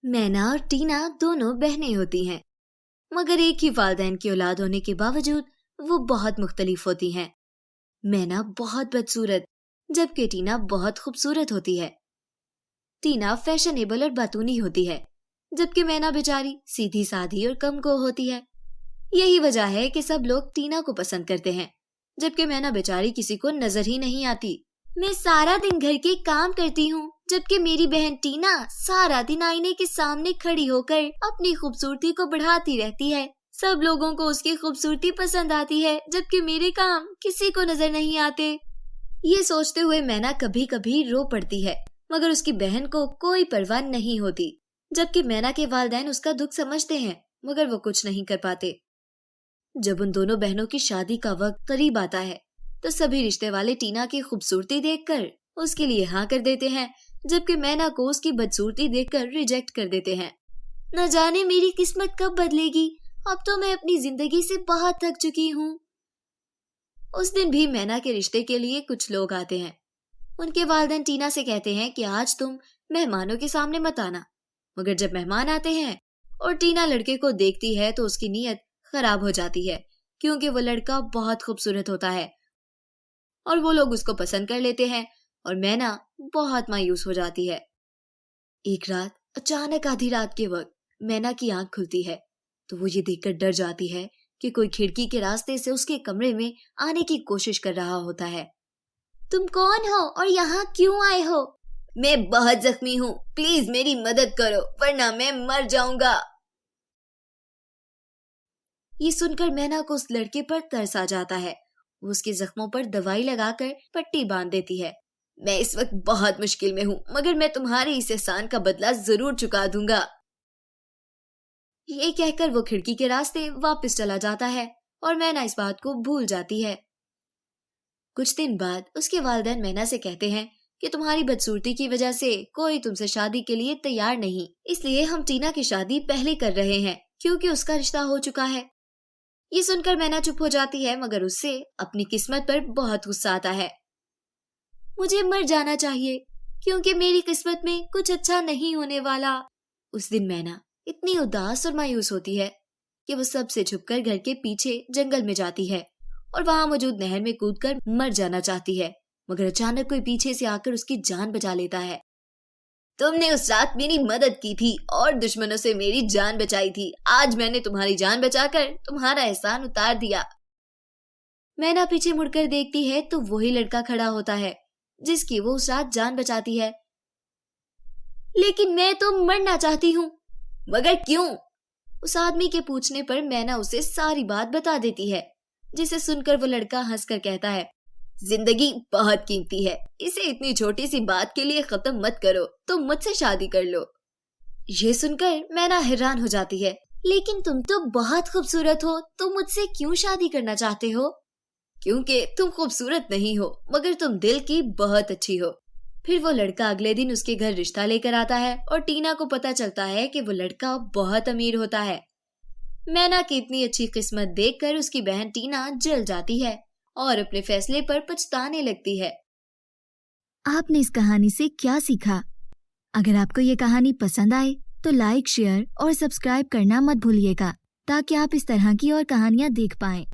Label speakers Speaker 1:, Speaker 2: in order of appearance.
Speaker 1: मैना और टीना दोनों बहनें होती हैं, मगर एक ही वालिदैन की औलाद होने के बावजूद वो बहुत मुख्तलिफ होती हैं। मैना बहुत बदसूरत, जबकि टीना बहुत खूबसूरत होती है। टीना फैशनेबल और बातूनी होती है, जबकि मैना बेचारी सीधी साधी और कम गो होती है। यही वजह है कि सब लोग टीना को पसंद करते हैं, जबकि मैना बेचारी किसी को नजर ही नहीं आती। मैं सारा दिन घर के काम करती हूँ, जबकि मेरी बहन टीना सारा दिन आईने के सामने खड़ी होकर अपनी खूबसूरती को बढ़ाती रहती है। सब लोगों को उसकी खूबसूरती पसंद आती है, जबकि मेरे काम किसी को नजर नहीं आते। ये सोचते हुए मैना कभी कभी रो पड़ती है, मगर उसकी बहन को कोई परवाह नहीं होती। जबकि मैना के वालिदैन उसका दुख समझते हैं, मगर वो कुछ नहीं कर पाते। जब उन दोनों बहनों की शादी का वक्त करीब आता है, तो सभी रिश्ते वाले टीना की खूबसूरती देखकर उसके लिए हाँ कर देते हैं, जबकि मैना को उसकी बदसूरती देखकर रिजेक्ट कर देते हैं। न जाने मेरी किस्मत कब बदलेगी, अब तो मैं अपनी जिंदगी से बहुत थक चुकी हूँ। उस दिन भी मैना के रिश्ते के लिए कुछ लोग आते हैं। उनके वालिदैन टीना से कहते हैं कि आज तुम मेहमानों के सामने मत आना। मगर जब मेहमान आते हैं और टीना लड़के को देखती है तो उसकी नीयत खराब हो जाती है, क्योंकि वो लड़का बहुत खूबसूरत होता है और वो लोग उसको पसंद कर लेते हैं, और मैना बहुत मायूस हो जाती है। एक रात अचानक आधी रात के वक्त मैना की आंख खुलती है, तो वो ये देखकर डर जाती है कि कोई खिड़की के रास्ते से उसके कमरे में आने की कोशिश कर रहा होता है। तुम कौन हो और यहाँ क्यों आए हो? मैं बहुत जख्मी हूँ, प्लीज मेरी मदद करो वरना मैं मर जाऊंगा। ये सुनकर मैना को उस लड़के पर तरस आ जाता है। वो उसके जख्मों पर दवाई लगाकर पट्टी बांध देती है। मैं इस वक्त बहुत मुश्किल में हूँ, मगर मैं तुम्हारे इस एहसान का बदला जरूर चुका दूंगा। ये कहकर वो खिड़की के रास्ते वापस चला जाता है और मैना इस बात को भूल जाती है। कुछ दिन बाद उसके वालिदैन मैना से कहते हैं कि तुम्हारी बदसूरती की वजह से कोई तुमसे शादी के लिए तैयार नहीं, इसलिए हम टीना की शादी पहले कर रहे हैं, क्योंकि उसका रिश्ता हो चुका है। ये सुनकर मैना चुप हो जाती है, मगर उससे अपनी किस्मत पर बहुत गुस्सा आता है। मुझे मर जाना चाहिए, क्योंकि मेरी किस्मत में कुछ अच्छा नहीं होने वाला। उस दिन मैना इतनी उदास और मायूस होती है कि वो सबसे छुपकर घर के पीछे जंगल में जाती है और वहां मौजूद नहर में कूदकर मर जाना चाहती है, मगर अचानक कोई पीछे से आकर उसकी जान बचा लेता है। तुमने उस रात मेरी मदद की थी और दुश्मनों से मेरी जान बचाई थी। आज मैंने तुम्हारी जान बचाकर तुम्हारा एहसान उतार दिया। मैना पीछे मुड़कर देखती है तो वही लड़का खड़ा होता है जिसकी वो उस रात जान बचाती है। लेकिन मैं तो मरना चाहती हूँ। मगर क्यों? उस आदमी के पूछने पर मैना उसे सारी बात बता देती है, जिसे सुनकर वो लड़का हंसकर कहता है, जिंदगी बहुत कीमती है, इसे इतनी छोटी सी बात के लिए खत्म मत करो, तुम मुझसे शादी कर लो। ये सुनकर मैना हैरान हो जाती है, लेकिन तुम तो बहुत खूबसूरत हो, तुम मुझसे क्यों शादी करना चाहते हो? क्योंकि तुम खूबसूरत नहीं हो, मगर तुम दिल की बहुत अच्छी हो। फिर वो लड़का अगले दिन उसके घर रिश्ता लेकर आता है और टीना को पता चलता है कि वो लड़का बहुत अमीर होता है। मैना की इतनी अच्छी किस्मत देखकर उसकी बहन टीना जल जाती है और अपने फैसले पर पछताने लगती है।
Speaker 2: आपने इस कहानी से क्या सीखा? अगर आपको ये कहानी पसंद आए तो लाइक, शेयर और सब्सक्राइब करना मत भूलिएगा, ताकि आप इस तरह की और कहानियाँ देख पाएं।